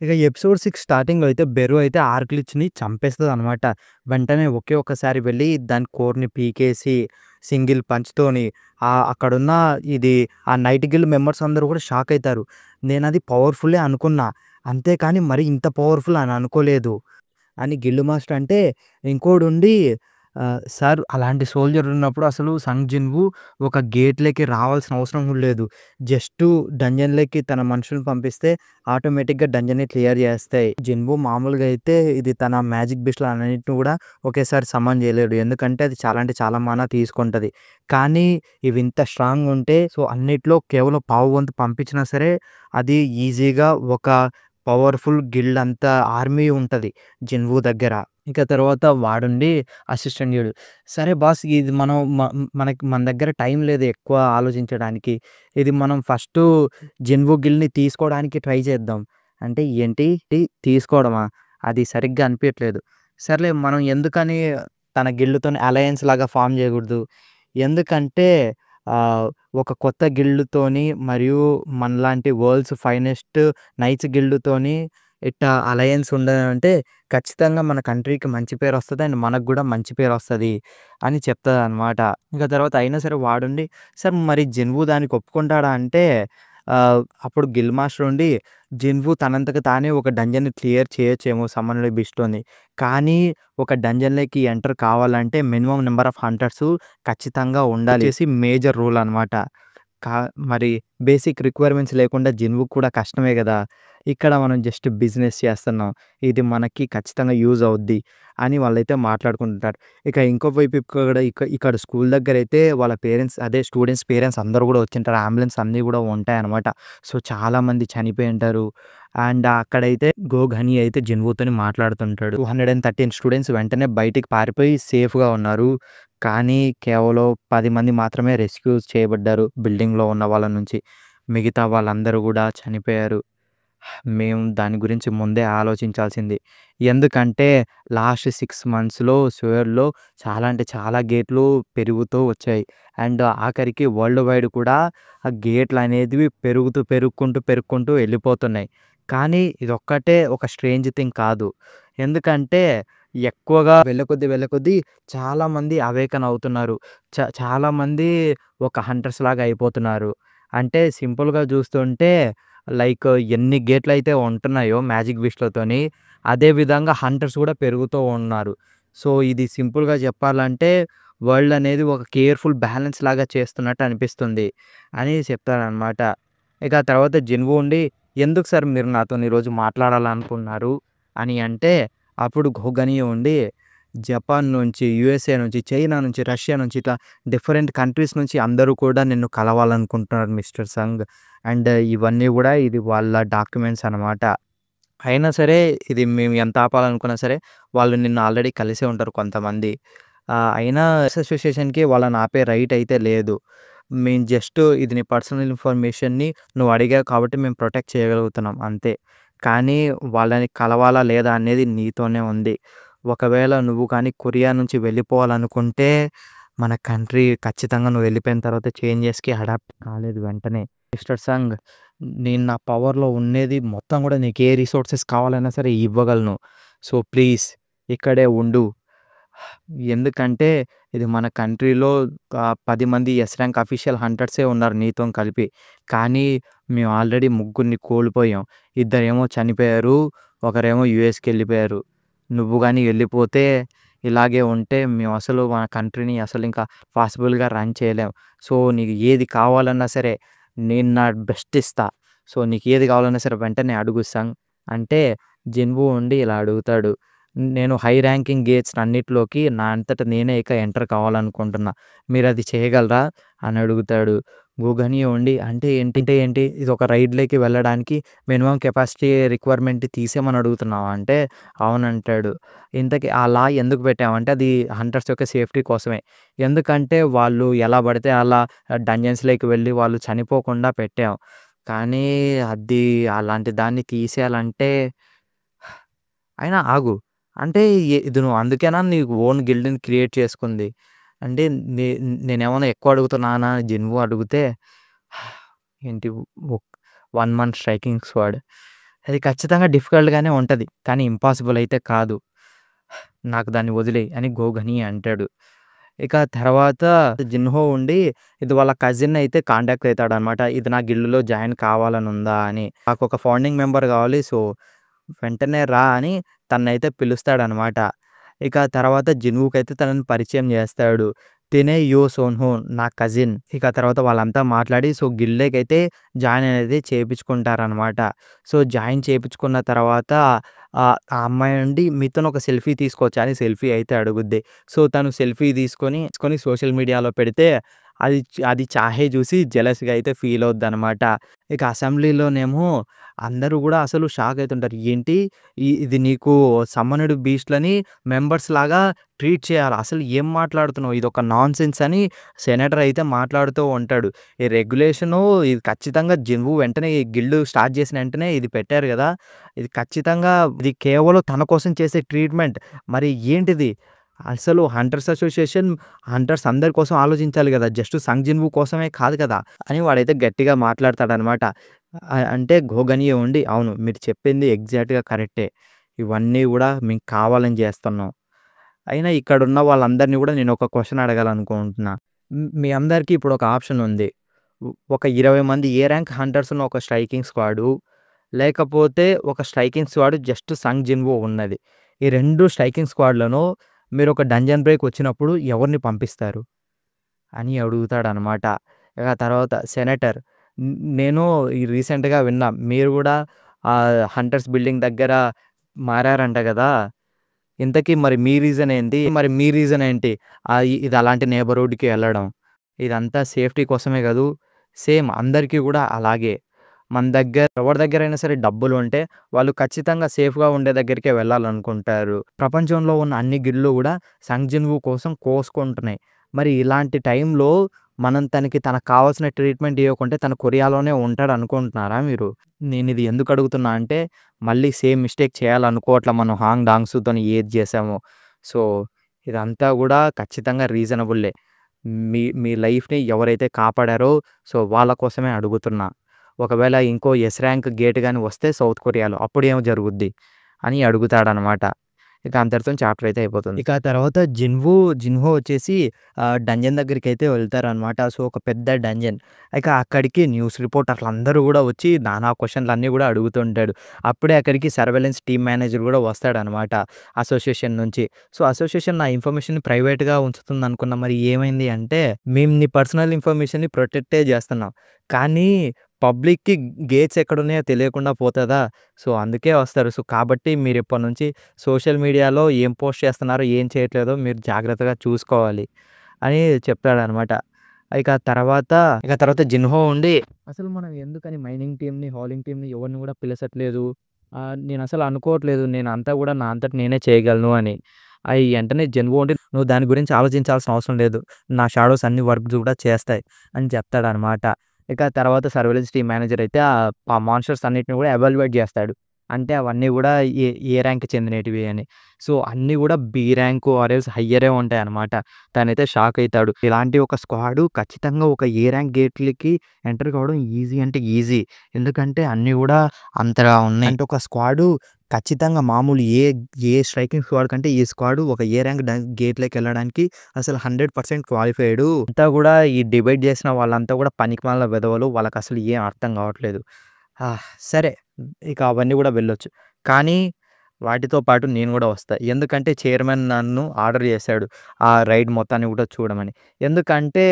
ఇక ఎపిసోడ్ 6 స్టార్టింగ్‌లో అయితే బెరు అయితే ఆర్క్‌లిచ్‌ని చంపేస్తదనమాట. వెంటనే ఒకే ఒక్కసారి వెళ్ళి దాని కోర్‌ని పీకేసి సింగిల్ పంచ్‌తోని అక్కడున్న ఇది ఆ నైట్ గిల్డ్ మెంబర్స్ అందరూ కూడా షాక్ అయితారు. నేనది పవర్‌ఫుల్లే అనుకున్నా. అంతేకాని మరి ఇంత పవర్‌ఫుల్ అని అనుకోలేదు. అని గిల్డ్ మాస్టర్ అంటే ఇంకోడుండి సార్ అలాంటి సోల్జర్ ఉన్నప్పుడు అసలు సంగ్ జిన్‌వు ఒక గేట్‌లోకి రావాల్సిన అవసరం కూడా లేదు. జస్టు డంజన్‌లోకి తన మనుషుల్ని పంపిస్తే ఆటోమేటిక్‌గా డంజన్‌ని క్లియర్ చేస్తాయి. జిన్‌వు మామూలుగా అయితే ఇది తన మ్యాజిక్ బీస్ట్‌లన్నిటిని కూడా ఒకేసారి సమ్మన్ చేయలేడు. ఎందుకంటే అది చాలా అంటే చాలా మానా తీసుకుంటది. కానీ ఇవి ఇంత స్ట్రాంగ్‌గా ఉంటే సో అన్నిట్లో కేవలం పావు వంతు పంపించినా సరే అది ఈజీగా ఒక పవర్‌ఫుల్ గిల్డ్ అంత ఆర్మీ ఉంటది జిన్‌వు దగ్గర. ఇక తర్వాత వాడుండి అసిస్టెంట్ జేయడు. సరే బాస్ ఇది మనం మనకి మన దగ్గర టైం లేదు ఎక్కువ ఆలోచించడానికి. ఇది మనం ఫస్టు జిన్‌వు గిల్‌ని తీసుకోవడానికి ట్రై చేద్దాం. అంటే ఏంటి తీసుకోవడమా? అది సరిగ్గా అనిపియట్లేదు. సర్లే మనం ఎందుకని తన గిల్డ్‌తోని అలయన్స్ లాగా ఫార్మ్ చేయకూడదు. ఎందుకంటే ఆహ్, ఒక కొత్త గిల్డ్‌తోని మరియు మనలాంటి వరల్డ్స్ ఫైనెస్ట్ నైట్స్ గిల్డ్‌తోని ఇట్టా అలయన్స్ ఉండదంటే ఖచ్చితంగా మన కంట్రీకి మంచి పేరొస్తది. అండ్ మనకు గూడా మంచి పేరొస్తది అని చెప్తదనమాట. ఇంక తర్వాత అయినా సరే వాడుండి, సార్ మరి జిన్‌వు దానికి ఒప్పుకుంటాడా అంటే అప్పుడు గిల్ మాస్టర్ ఉండి, జిన్‌వు తనంతట తానే ఒక డంజన్‌ని క్లియర్ చేయొచ్చేమో సమ్మన్డ్ బీస్ట్‌తోని. కానీ ఒక డంజన్‌లోకి ఎంటర్ కావాలంటే మినిమమ్ నంబర్ ఆఫ్ హంటర్సు ఖచ్చితంగా ఉండాలి. వచ్చేసి మేజర్ రూల్ అనమాట. కా మరి బేసిక్ రిక్వైర్మెంట్స్ లేకుండా జిన్‌వుకి కూడా కష్టమే గదా! ఇక్కడ మనం జస్ట్ బిజినెస్ చేస్తున్నాం. ఇది మనకి ఖచ్చితంగా యూజ్ అవుద్ది అని వాళ్ళైతే మాట్లాడుకుంటుంటారు. ఇక ఇంకో వైపు ఇక్కడ ఇక్కడ స్కూల్ దగ్గరైతే వాళ్ళ పేరెంట్స్ అదే స్టూడెంట్స్ పేరెంట్స్ అందరూ గూడా వచ్చుంటారు. అంబులెన్స్ అన్నీ గూడా ఉంటాయన్నమాట. సో, చాలామంది చనిపోయి ఉంటారు. అండ్ అక్కడైతే గోగ్ హనీ అయితే జిన్‌వుతోని మాట్లాడుతుంటాడు. 213 స్టూడెంట్స్ వెంటనే బయటికి పారిపోయి సేఫ్‌గా ఉన్నారు. కానీ కేవలం 10 మంది మాత్రమే రెస్క్యూ చేయబడ్డారు బిల్డింగ్‌లో ఉన్న వాళ్ళ నుంచి. మిగతా వాళ్ళందరూ గూడా చనిపోయారు. మేము దాని గురించి ముందే ఆలోచించాల్సింది. ఎందుకంటే లాస్ట్ 6 మంత్స్‌లో సోయర్‌లో చాలా అంటే చాలా గేట్లు పెరుగుతూ వచ్చాయి. అండ్ ఆఖరికి వరల్డ్ వైడ్ కూడా ఆ గేట్లనేటివి పెరుక్కుంటూ వెళ్ళిపోతున్నాయి. కానీ ఇదొక్కటే ఒక స్ట్రేంజ్ థింగ్ కాదు. ఎందుకంటే ఎక్కువగా వెళ్ళకొద్దీ చాలామంది అవేకన్ అవుతున్నారు. చాలామంది ఒక హంటర్స్ లాగా అయిపోతున్నారు. అంటే సింపుల్‌గా చూస్తుంటే లైక్ ఎన్ని గేట్లయితే ఉంటున్నాయో మ్యాజిక్ బీస్ట్‌లతోని, అదే విధంగా హంటర్స్ కూడా పెరుగుతూ ఉన్నారు. సో, ఇది సింపుల్‌గా చెప్పాలంటే వరల్డ్ అనేది ఒక కేర్‌ఫుల్ బ్యాలెన్స్ లాగా చేస్తున్నట్టు అనిపిస్తుంది అని చెప్తారనమాట. ఇక ఆ తర్వాత జిన్‌వు ఉండి, "ఎందుకు సార్ మీరు నాతోని ఈరోజు మాట్లాడాలనుకున్నారు" అని అంటే, అప్పుడు గోగని ఉండి, "జపాన్ నుంచి, యూఎస్ఏ నుంచి, చైనా నుంచి, రష్యా నుంచి ఇట్లా డిఫరెంట్ కంట్రీస్ నుంచి అందరూ కూడా నిన్ను కలవాలనుకుంటున్నారు మిస్టర్ సంగ్. అండ్ ఇవన్నీ గూడా ఇది వాళ్ళ డాక్యుమెంట్స్ అనమాట. అయినా సరే ఇది మేము ఎంత ఆపాలనుకున్నా సరే వాళ్ళు నిన్ను ఆల్రెడీ కలిసే ఉంటారు కొంతమంది. అయినా అసోసియేషన్‌కి వాళ్ళని ఆపే రైట్ అయితే లేదు. మేము జస్ట్ ఇది నీ పర్సనల్ ఇన్ఫర్మేషన్‌ని నువ్వు అడిగావు కాబట్టి మేము ప్రొటెక్ట్ చేయగలుగుతున్నాం అంతే. కానీ వాళ్ళని కలవాలా లేదా అనేది నీతోనే ఉంది. ఒకవేళ నువ్వు కానీ కొరియా నుంచి వెళ్ళిపోవాలనుకుంటే మన కంట్రీ ఖచ్చితంగా నువ్వు వెళ్ళిపోయిన తర్వాత చేంజెస్‌కి అడాప్ట్ కాలేదు వెంటనే. మిస్టర్ సంగ్ నేను నా పవర్‌లో ఉండేది మొత్తం గూడా నీకు ఏ రిసోర్సెస్ కావాలన్నా సరే ఇవ్వగలను. సో, ప్లీజ్ ఇక్కడే ఉండు. ఎందుకంటే ఇది మన కంట్రీలో 10 మంది ఎస్ ర్యాంక్ అఫీషియల్ హంటర్సే ఉన్నారు నీతోని కలిపి. కానీ మేము ఆల్రెడీ ముగ్గురిని కోల్పోయాం. ఇద్దరేమో చనిపోయారు. ఒకరేమో యూఎస్‌కెళ్ళిపోయారు. నువ్వు గాని వెళ్ళిపోతే ఇలాగే ఉంటే మేమసలు మన కంట్రీని అసలింకా పాసిబుల్‌గా రన్ చేయలేం. సో, నీకు ఏది కావాలన్నా సరే నేను నా బెస్ట్ ఇస్తా. సో, నీకు ఏది కావాలన్నా సరే వెంటనే అడుగు సంగ్ అంటే జిన్‌వు ఉండి ఇలా అడుగుతాడు. నేను హై ర్యాంకింగ్ గేట్స్ అన్నిట్లోకి నా అంతట నేనే ఇక ఎంటర్ కావాలనుకుంటున్నా. మీరది చేయగలరా? అని అడుగుతాడు. గూగని ఉండి అంటే ఏంటి? ఇది ఒక రైడ్‌లోకి వెళ్ళడానికి మినిమమ్ కెపాసిటీ రిక్వైర్మెంట్ తీసేయమని అడుగుతున్నావా? అంటే అవునంటాడు. ఇంతకీ ఆ లా ఎందుకు పెట్టామంటే అది హంటర్స్ యొక్క సేఫ్టీ కోసమే. ఎందుకంటే వాళ్ళు ఎలా పడితే అలా డంజన్స్‌లోకి వెళ్ళి వాళ్ళు చనిపోకుండా పెట్టాం. కానీ అది అలాంటి దాన్ని తీసేయాలంటే అయినా ఆగు. అంటే ఇది నువ్వు అందుకేనా నీకు ఓన్ గిల్డ్‌ని క్రియేట్ చేసుకుంది. అంటే నే నేనేమన్నా ఎక్కువ అడుగుతున్నానా అని జిన్‌వు అడిగితే ఏంటి ఒక్ 1 మంత్ స్ట్రైకింగ్ స్క్వాడ్. అది ఖచ్చితంగా డిఫికల్ట్‌గానే ఉంటది. కానీ ఇంపాసిబుల్ అయితే కాదు. నాకు దాన్ని వదిలేయి అని గోగని అంటాడు. ఇక తర్వాత జిన్‌హో ఉండి ఇది వాళ్ళ కజిన్ అయితే కాంటాక్ట్ అయితాడనమాట. ఇది నా గిల్డ్‌లో జాయిన్ కావాలనుందా అని. నాకొక ఫౌండింగ్ మెంబర్ కావాలి. సో, వెంటనే రా అని తననైతే పిలుస్తాడనమాట. ఇక తర్వాత జిన్‌వూకైతే తనని పరిచయం చేస్తాడు. తినే యూ సోన్‌హో నా కజిన్. ఇక తర్వాత వాళ్ళంతా మాట్లాడి సో, గిల్డ్‌లోకైతే జాయిన్ అనేది చేపించుకుంటారనమాట. సో, జాయిన్ చేపించుకున్న తర్వాత ఆ అమ్మాయి నుండి మీతోని ఒక సెల్ఫీ తీసుకోవచ్చా అని సెల్ఫీ అయితే అడుగుద్ది. సో, తను సెల్ఫీ తీసుకొని సోషల్ మీడియాలో పెడితే అది చాహే చూసి జెలస్‌గా అయితే ఫీల్ అవుద్దనమాట. ఇక అసెంబ్లీలోనేమో అందరూ గూడా అసలు షాక్ అయితుంటారు. ఏంటి ఇది నీకు సమ్మనుడు బీస్ట్‌లని మెంబర్స్ లాగా ట్రీట్ చేయాలా? అసలు ఏం మాట్లాడుతున్నావు? ఇదొక నాన్‌సెన్స్ అని సెనేటర్ అయితే మాట్లాడుతూ ఉంటాడు. ఈ రెగ్యులేషను ఇది ఖచ్చితంగా జిన్‌వు వెంటనే ఈ గిల్డ్ స్టార్ట్ చేసిన వెంటనే ఇది పెట్టారు గదా! ఇది ఖచ్చితంగా ఇది కేవలం తన కోసం చేసే ట్రీట్‌మెంట్. మరి ఏంటిది? అసలు హంటర్స్ అసోసియేషన్ హంటర్స్ అందరి కోసం ఆలోచించాలి గదా! జస్ట్ సంగ్ జిన్‌వు కోసమే కాదు కదా! అని వాడైతే గట్టిగా మాట్లాడతాడనమాట. అంటే గోగనియే ఉండి అవును మీరు చెప్పింది ఎగ్జాక్ట్‌గా కరెక్టే. ఇవన్నీ గూడా మేము కావాలని జేస్తున్నాం. అయినా ఇక్కడున్న వాళ్ళందరిని గూడా నేనొక క్వెషన్ అడగాలనుకుంటున్నా. మీ అందరికీ ఇప్పుడొక ఆప్షన్ ఉంది. ఒక 20 మంది ఏ ర్యాంక్ హంటర్స్ ఉన్న ఒక స్ట్రైకింగ్ స్క్వాడు, లేకపోతే ఒక స్ట్రైకింగ్ స్క్వాడ్ జస్ట్ సంగ్ జిన్‌వో ఉన్నది. ఈ 2 స్ట్రైకింగ్ స్క్వాడ్‌లను మీరొక డంజన్ బ్రేక్ వచ్చినప్పుడు ఎవరిని పంపిస్తారు? అని అడుగుతాడనమాట. ఇక తర్వాత సెనేటర్ నేను ఈ రీసెంట్‌గా విన్నా. మీరు గూడా హంటర్స్ బిల్డింగ్ దగ్గర మారారంట గదా! ఇంతకీ మరి మీ రీజన్ ఏంటి? మరి మీ రీజన్ ఏంటి? ఇది అలాంటి నేబర్‌హుడ్‌కి ఎళ్ళడం. ఇదంతా సేఫ్టీ కోసమే గదూ! సేమ్ అందరికీ గూడా అలాగే. మన దగ్గర ఎవరి దగ్గరైనా సరే డబ్బులుంటే వాళ్ళు ఖచ్చితంగా సేఫ్‌గా ఉండే దగ్గరికే వెళ్ళాలనుకుంటారు. ప్రపంచంలో ఉన్న అన్ని గిల్డ్‌లు గూడా సంగ్ జిన్‌వు కోసం కోసుకుంటున్నాయి. మరి ఇలాంటి టైంలో మనం తనకు కావాల్సిన ట్రీట్‌మెంట్ ఇయ్యకుంటే తను కొరియాలోనే ఉంటాడనుకుంటున్నారా మీరు? నేనిది ఎందుకు అడుగుతున్నా అంటే మళ్ళీ సేమ్ మిస్టేక్ చేయాలనుకోవట్ల మనం హాంగ్ డాంగ్‌సూతోని ఏది చేశామో. సో, ఇదంతా గూడా ఖచ్చితంగా రీజనబుల్లే. మీ మీ లైఫ్‌ని ఎవరైతే కాపాడారో సో, వాళ్ళ కోసమే అడుగుతున్నా. ఒకవేళ ఇంకో ఎస్ ర్యాంక్ గేట్ గాని వస్తే సౌత్ కొరియాలో అప్పుడేం జరుగుద్ది? అని అడుగుతాడనమాట. ఇక అంతటితోని చాప్టర్ అయితే అయిపోతుంది. ఇక ఆ తర్వాత జిన్‌హో వచ్చేసి డంజన్ దగ్గరికైతే వెళ్తారనమాట. సో, ఒక పెద్ద డంజన్. ఇక అక్కడికి న్యూస్ రిపోర్టర్లందరూ గూడా వచ్చి నానా క్వెషన్‌లన్నీ గూడా అడుగుతుంటాడు. అప్పుడే అక్కడికి సర్వేలెన్స్ టీమ్ మేనేజర్ గూడా వస్తాడనమాట అసోసియేషన్ నుంచి. సో, అసోసియేషన్ నా ఇన్ఫర్మేషన్‌ని ప్రైవేట్‌గా ఉంచుతుందనుకున్నా. మరి ఏమైంది అంటే, మేము నీ పర్సనల్ ఇన్ఫర్మేషన్‌ని ప్రొటెక్టే జేస్తున్నాం. కానీ పబ్లిక్‌కి గేట్స్ ఎక్కడున్నాయో తెలియకుండా పోతదా? సో, అందుకే వస్తారు. సో, కాబట్టి మీరిప్పటి నుంచి సోషల్ మీడియాలో ఏం పోస్ట్ చేస్తున్నారో, ఏం చేయట్లేదో మీరు జాగ్రత్తగా చూసుకోవాలి అని చెప్తాడనమాట. ఇక తర్వాత జిన్‌హో ఉండి అసలు మనం ఎందుకని మైనింగ్ టీమ్‌ని, హౌలింగ్ టీమ్‌ని ఎవరిని గూడా పిలచట్లేదు. నేనసలు అనుకోవట్లేదు. నేనంతా గూడా నా అంతట నేనే చేయగలను అని. ఎంటనే జిన్‌హో ఉండి నువ్వు దాని గురించి ఆలోచించాల్సిన అవసరం లేదు. నా షాడోస్ అన్ని వర్క్స్ గూడా చేస్తాయి అని చెప్తాడనమాట. ఇక తర్వాత సర్వేలెన్స్ టీమ్ మేనేజర్ అయితే ఆ మాన్స్టర్స్ అన్నిటిని గూడా ఎవాల్యుయేట్ జేస్తాడు. అంటే అవన్నీ గూడా ఏ ఏ ర్యాంక్‌కి చెందినటివి అని. సో, అన్నీ గూడా బి ర్యాంకు ఆర్ ఎల్స్ హయ్యరే ఉంటాయన్నమాట. తనైతే షాక్ అయితాడు. ఇలాంటి ఒక స్క్వాడు ఖచ్చితంగా ఒక ఏ ర్యాంక్ గేట్‌లకి ఎంటర్ కావడం ఈజీ అంటే ఈజీ. ఎందుకంటే అన్నీ గూడా అంతగా ఉన్నాయి. అంటే ఒక స్క్వాడు ఖచ్చితంగా మామూలు ఏ స్ట్రైకింగ్ స్క్వాడ్ కంటే ఈ స్క్వాడు ఒక ఏ ర్యాంక్ గేట్‌లోకెళ్ళడానికి అసలు 100% క్వాలిఫైడు. అంతా గూడా ఈ డిబేట్ జేసిన వాళ్ళంతా గూడా పనికిమాలిన వెధవలు. వాళ్ళకసలు ఏం అర్థం గావట్లేదు. సరే. ఇక అవన్నీ గూడా వెళ్ళొచ్చు. కానీ వాటితో పాటు నేను గూడా వస్తా. ఎందుకంటే చైర్మన్ నన్ను ఆర్డర్ జేశాడు. ఆ రైడ్ మొత్తాన్ని గూడా చూడమని. ఎందుకంటే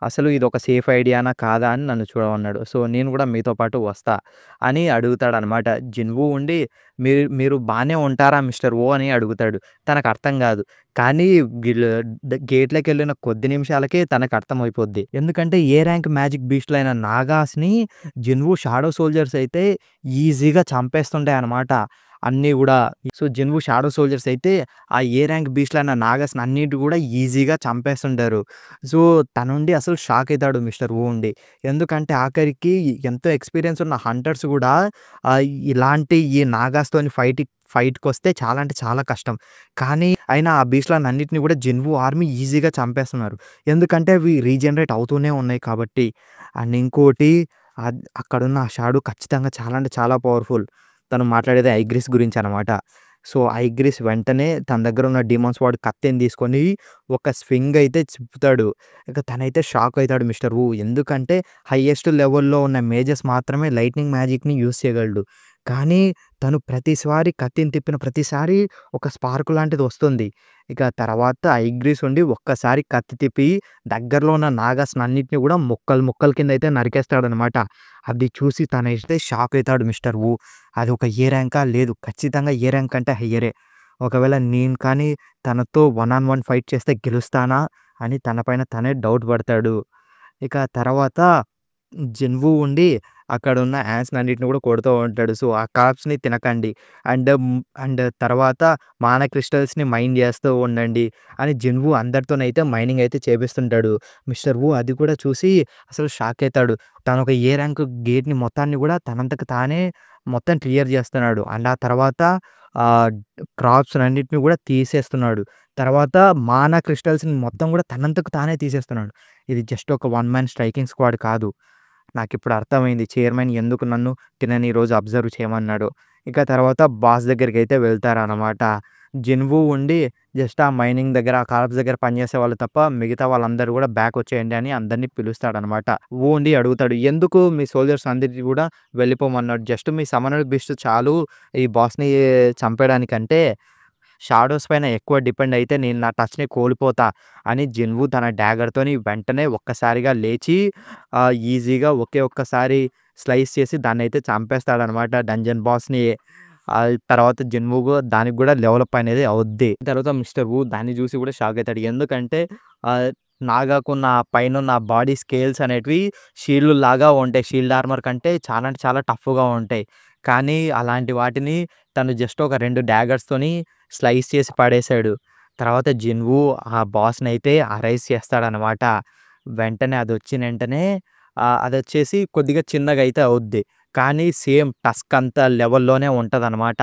అసలు ఇదొక సేఫ్ ఐడియానా కాదా అని నన్ను చూడమన్నాడు. సో, నేను గూడా మీతో పాటు వస్తా అని అడుగుతాడనమాట. జిన్‌వూ ఉండి మీరు మీరు బానే ఉంటారా మిస్టర్ ఓ అని అడుగుతాడు. తనకర్థం గాదు. కానీ గిల్ గేట్‌లోకెళ్ళిన కొద్ది నిమిషాలకే తనకర్థమైపోద్ది. ఎందుకంటే ఏ ర్యాంక్ మ్యాజిక్ బీస్ట్‌లైన నాగాస్‌ని జిన్‌వూ షాడో సోల్జర్స్ అయితే ఈజీగా చంపేస్తుంటాయన్నమాట. అన్నీ గూడా. సో, జిన్‌వూ షాడో సోల్జర్స్ అయితే ఆ ఏ ర్యాంక్ బీస్ట్‌లైన నాగాస్‌ని అన్నిటిని గూడా ఈజీగా చంపేస్తుంటారు. సో, తనుండి అసలు షాక్ అయితాడు మిస్టర్ వు ఉండి. ఎందుకంటే ఆఖరికి ఎంతో ఎక్స్‌పీరియన్స్ ఉన్న హంటర్స్ గూడా ఇలాంటి ఈ నాగాస్‌తోని ఫైట్‌కొస్తే చాలా అంటే చాలా కష్టం. కానీ అయినా ఆ బీస్ట్‌లనన్నిటిని గూడా జిన్‌వూ ఆర్మీ ఈజీగా చంపేస్తున్నారు. ఎందుకంటే అవి రీజనరేట్ అవుతూనే ఉన్నాయి కాబట్టి. అండ్ ఇంకోటి అక్కడున్న ఆ షాడో ఖచ్చితంగా చాలా అంటే చాలా పవర్‌ఫుల్. తను మాట్లాడేది ఐగ్రిస్ గురించనమాట. సో, ఐగ్రిస్ వెంటనే తన దగ్గర ఉన్న డీమాన్ స్వార్డ్ కత్తిని తీసుకొని ఒక స్వింగ్ అయితే తిప్పుతాడు. ఇక తనైతే షాక్ అయితాడు మిస్టర్ వు. ఎందుకంటే హైయెస్ట్ లెవెల్‌లో ఉన్న మేజర్స్ మాత్రమే లైట్నింగ్ మ్యాజిక్‌ని యూజ్ చేయగలడు. కానీ తను ప్రతిసారి కత్తిని తిప్పిన ప్రతిసారి ఒక స్పార్క్ లాంటిది వస్తుంది. ఇక తర్వాత ఐగ్రిస్ ఉండి ఒక్కసారి కత్తి తిప్పి దగ్గరలో ఉన్న నాగాస్‌నన్నిటిని గూడా ముక్కలు ముక్కల కింద అయితే నరికేస్తాడనమాట. అది చూసి తనైతే షాక్ అయితాడు మిస్టర్ వు. అది ఒక ఏ ర్యాంకా? లేదు. ఖచ్చితంగా ఏ ర్యాంక్ అంటే హయ్యరే. ఒకవేళ నేను కానీ తనతో వన్ ఆన్ వన్ ఫైట్ చేస్తే గెలుస్తానా అని తన పైన తనే డౌట్ పడతాడు. ఇక తర్వాత జిన్‌వు ఉండి అక్కడున్న యాంట్స్‌నన్నిటిని కూడా కొడుతూ ఉంటాడు. సో, ఆ కార్బ్స్‌ని తినకండి. అండ్ తర్వాత మానా క్రిస్టల్స్‌ని మైన్ చేస్తూ ఉండండి అని జిన్‌వు అందరితోనైతే మైనింగ్ అయితే చేపిస్తుంటాడు. మిస్టర్ వు అది కూడా చూసి అసలు షాక్ అయితాడు. తను ఒక ఏ ర్యాంక్ గేట్‌ని మొత్తాన్ని కూడా తనంతట తానే మొత్తం క్లియర్ చేస్తున్నాడు. అండ్ ఆ తర్వాత ఆహ్, క్రాప్స్‌నన్నిటిని కూడా తీసేస్తున్నాడు. తర్వాత మానా క్రిస్టల్స్‌ని మొత్తం కూడా తనంతకు తానే తీసేస్తున్నాడు. ఇది జస్ట్ ఒక వన్ మ్యాన్ స్ట్రైకింగ్ స్క్వాడ్ కాదు. నాకిప్పుడు అర్థమైంది చైర్మన్ ఎందుకు నన్ను తినని రోజు అబ్జర్వ్ చేయమన్నాడో. ఇక తర్వాత బాస్ దగ్గరికైతే వెళ్తారనమాట. జిన్‌వు ఉండి జస్ట్ ఆ మైనింగ్ దగ్గర, ఆ కార్బ్స్ దగ్గర పనిచేసేవాళ్ళు తప్ప మిగతా వాళ్ళందరూ గూడా బ్యాక్ వచ్చేయండి అని అందరిని పిలుస్తాడనమాట. వు ఉండి అడుగుతాడు, "ఎందుకు మీ సోల్జర్స్ అందరిని గూడా వెళ్ళిపోమన్నాడు? జస్ట్ మీ సమనర్ బీస్ట్ చాలు ఈ బాస్‌ని చంపేయడానికంటే" షాడోస్ పైన ఎక్కువ డిపెండ్ అయితే నేను నా టచ్‌ని కోల్పోతా అని జిన్‌వు తన డాగర్‌తోని వెంటనే ఒక్కసారిగా లేచి ఈజీగా ఒకే ఒక్కసారి స్లైస్ చేసి దాన్నైతే చంపేస్తాడనమాట డంజన్ బాస్‌ని. తర్వాత జిన్‌వు దానికి గూడా డెవలప్ అనేది అవుద్ది. తర్వాత మిస్టర్ వు దాన్ని చూసి కూడా షాక్ అయితాడు. ఎందుకంటే ఆహ్, నాగాకున్న పైనున్న బాడీ స్కేల్స్ అనేటివి షీల్డ్‌లాగా ఉంటాయి. షీల్డ్ ఆర్మర్ కంటే చాలా అంటే చాలా టఫ్‌గా ఉంటాయి. కానీ అలాంటి వాటిని తను జస్ట్ ఒక 2 డాగర్స్‌తోని స్లైస్ చేసి పడేశాడు. తర్వాత జిన్‌వు ఆ బాస్‌నైతే అరైజ్ చేస్తాడనమాట. వెంటనే అదొచ్చిన వెంటనే అదొచ్చేసి కొద్దిగా చిన్నగా అయితే అవుద్ది. కానీ సేమ్ టస్క్ అంత లెవెల్‌లోనే ఉంటదనమాట.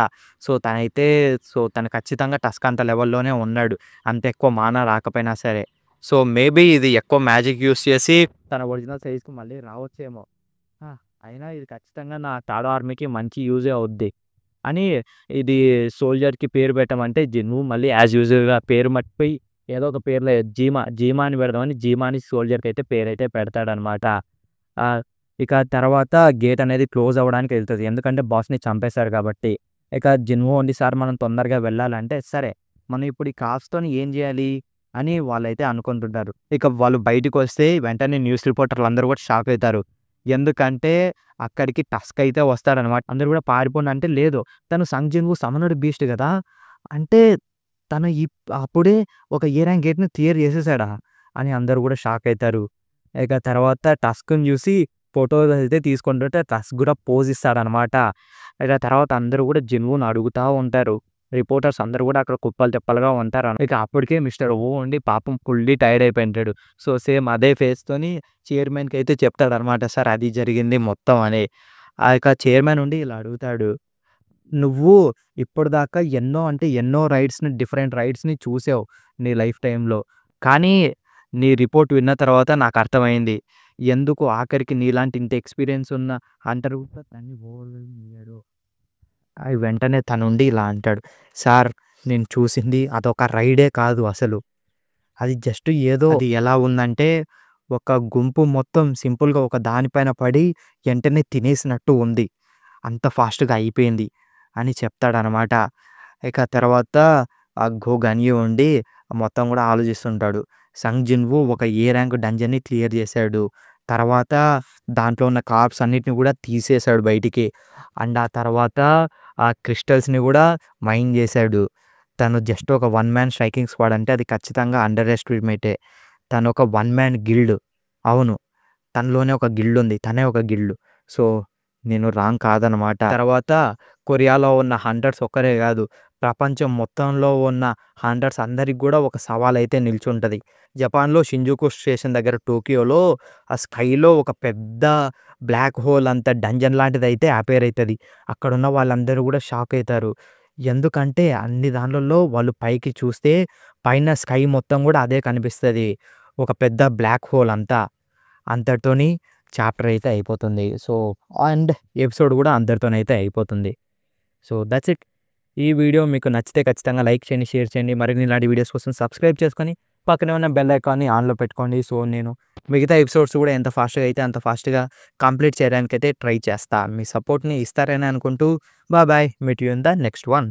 తను ఖచ్చితంగా టస్క్ అంత లెవెల్‌లోనే ఉన్నాడు. అంత ఎక్కువ మానా రాకపోయినా సరే. సో, మేబీ ఇది ఎక్కువ మ్యాజిక్ యూజ్ చేసి తన ఒరిజినల్ సైజ్‌కి మళ్ళీ రావచ్చేమో. ఆ! అయినా ఇది ఖచ్చితంగా నా టాడో ఆర్మీకి మంచి యూజే అవుద్ది. అని ఇది సోల్జర్‌కి పేరు పెట్టమంటే జిన్‌వు మళ్ళీ యాజ్ యూజువల్‌గా పేరు మర్చిపోయి ఏదో ఒక పేరులో జీమా అని పెడదామని జీమా అని సోల్జర్‌కైతే పేరైతే పెడతాడనమాట. ఆహ్, ఇక తర్వాత గేట్ అనేది క్లోజ్ అవ్వడానికి ఎళ్తది. ఎందుకంటే బాస్‌ని చంపేశారు కాబట్టి. ఇక జిన్‌వు ఉండి సార్ మనం తొందరగా వెళ్ళాలంటే, సరే మనం ఇప్పుడు ఈ కార్స్‌తోని ఏం జేయాలి అని వాళ్ళైతే అనుకుంటుంటారు. ఇక వాళ్ళు బయటికొస్తే వెంటనే న్యూస్ రిపోర్టర్‌లందరూ కూడా షాక్ అయితారు. ఎందుకంటే అక్కడికి టస్క్ అయితే వస్తాడనమాట. అందరూ కూడా పారిపోండి అంటే లేదు. తను సంగ్ జిన్‌వు సమనుడు బీస్ట్ గదా! అంటే తను అప్పుడే ఒక ఏ ర్యాంక్ గేట్‌ని క్లియర్ చేసేసాడా? అని అందరూ కూడా షాక్ అయితారు. ఇక తర్వాత టస్క్‌ని చూసి ఫోటోస్ అయితే తీసుకుంటుంటే టస్క్ కూడా పోజ్ ఇస్తాడనమాట. ఇక తర్వాత అందరూ కూడా జిన్‌వుని అడుగుతా ఉంటారు. రిపోర్టర్స్ అందరూ కూడా అక్కడ కుప్పలు తెప్పలుగా ఉంటారు. ఇక అప్పటికే మిస్టర్ ఓ ఉండి పాపం ఫుల్లీ టైర్డ్ అయిపోయింటాడు. సో, సేమ్ అదే ఫేస్‌తోని చైర్మన్‌కైతే చెప్తాడనమాట. సార్ అది జరిగింది మొత్తం అని. ఆ యొక్క చైర్మన్ ఉండి ఇలా అడుగుతాడు. నువ్వు ఇప్పటిదాకా ఎన్నో అంటే ఎన్నో డిఫరెంట్ రైడ్స్‌ని చూసావు నీ లైఫ్ టైమ్‌లో. కానీ నీ రిపోర్ట్ విన్న తర్వాత నాకర్థమైంది. ఎందుకు ఆఖరికి నీలాంటి ఇంత ఎక్స్‌పీరియన్స్ ఉన్న హంటర్ కూడా తన్ని ఓర్వలేకపోయాడు. వెంటనే తనుండి ఇలా అంటాడు. సార్ నేను చూసింది అదొక రైడే కాదు అసలు. అది జస్ట్ ఏదో అది ఎలా ఉందంటే ఒక గుంపు మొత్తం సింపుల్‌గా ఒక దానిపైన పడి వెంటనే తినేసినట్టు ఉంది. అంత ఫాస్ట్‌గా అయిపోయింది అని చెప్తాడనమాట. ఇక తర్వాత ఆ గన్‌యూ ఉండి మొత్తం గూడా ఆలోచిస్తుంటాడు. సంగ్ జిన్‌వు ఒక ఏ ర్యాంక్ డంజన్‌ని క్లియర్ చేశాడు. తర్వాత దాంట్లో ఉన్న కార్బ్స్ అన్నిటిని గూడా తీసేశాడు బయటికి. అండ్ ఆ తర్వాత ఆ క్రిస్టల్స్‌ని గూడా మైన్ చేశాడు. తను జస్ట్ ఒక వన్ మ్యాన్ స్ట్రైకింగ్ స్క్వాడ్ అంటే అది ఖచ్చితంగా అండర్ ఎస్టిమేటే. తను ఒక వన్ మ్యాన్ గిల్డ్. అవును. తనలోనే ఒక గిల్డ్ ఉంది. తనే ఒక గిల్డ్. సో, నేను రాంగ్ కాదనమాట. తర్వాత కొరియాలో ఉన్న హంటర్స్ ఒక్కరే గాదు. ప్రపంచం మొత్తంలో ఉన్న హంటర్స్ అందరికి గూడా ఒక సవాలయితే నిల్చుంటది. జపాన్‌లో షింజుకు స్టేషన్ దగ్గర టోక్యోలో ఆ స్కైలో ఒక పెద్ద బ్లాక్ హోల్ అంత డంజన్ లాంటిదైతే అపియర్ అయితది. అక్కడున్న వాళ్ళందరూ గూడా షాక్ అయితారు. ఎందుకంటే అన్ని దాన్లలో వాళ్ళు పైకి చూస్తే పైన స్కై మొత్తం గూడా అదే కనిపిస్తది. ఒక పెద్ద బ్లాక్ హోల్ అంతా. అంతటితోని చాప్టర్ అయితే అయిపోతుంది. సో, అండ్ ఎపిసోడ్ గూడా అంతటితోనైతే అయిపోతుంది. So that's it. ఈ వీడియో మీకు నచ్చితే ఖచ్చితంగా లైక్ చేయండి, షేర్ చేయండి. మరిన్ని ఇలాంటి వీడియోస్ కోసం సబ్స్క్రైబ్ చేసుకొని పక్కనే ఉన్న బెల్ ఐకాన్‌ని ఆన్‌లో పెట్టుకోండి. సో నేను మిగతా ఎపిసోడ్స్ కూడా ఎంత ఫాస్ట్‌గా అయితే అంత ఫాస్ట్‌గా కంప్లీట్ చేయడానికైతే ట్రై చేస్తా. మీ సపోర్ట్‌ని ఇస్తారని అనుకుంటూ bye bye. Meet you in the next one.